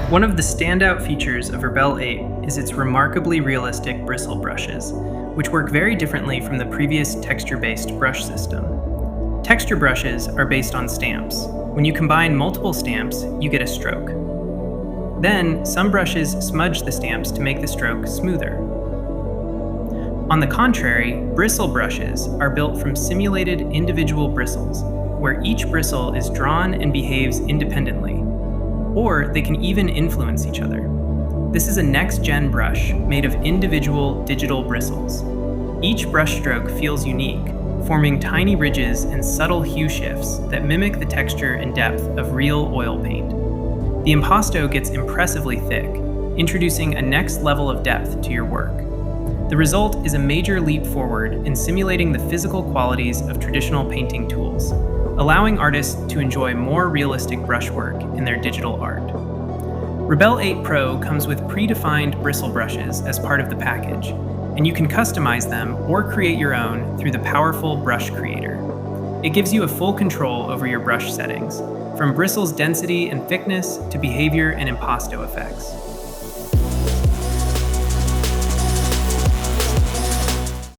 One of the standout features of Rebelle 8 is its remarkably realistic bristle brushes, which work very differently from the previous texture-based brush system. Texture brushes are based on stamps. When you combine multiple stamps, you get a stroke. Then, some brushes smudge the stamps to make the stroke smoother. On the contrary, bristle brushes are built from simulated individual bristles, where each bristle is drawn and behaves independently, or they can even influence each other. This is a next-gen brush made of individual digital bristles. Each brush stroke feels unique, forming tiny ridges and subtle hue shifts that mimic the texture and depth of real oil paint. The impasto gets impressively thick, introducing a next level of depth to your work. The result is a major leap forward in simulating the physical qualities of traditional painting tools, allowing artists to enjoy more realistic brushwork in their digital art. Rebelle 8 Pro comes with predefined bristle brushes as part of the package, and you can customize them or create your own through the powerful Brush Creator. It gives you a full control over your brush settings, from bristles' density and thickness to behavior and impasto effects.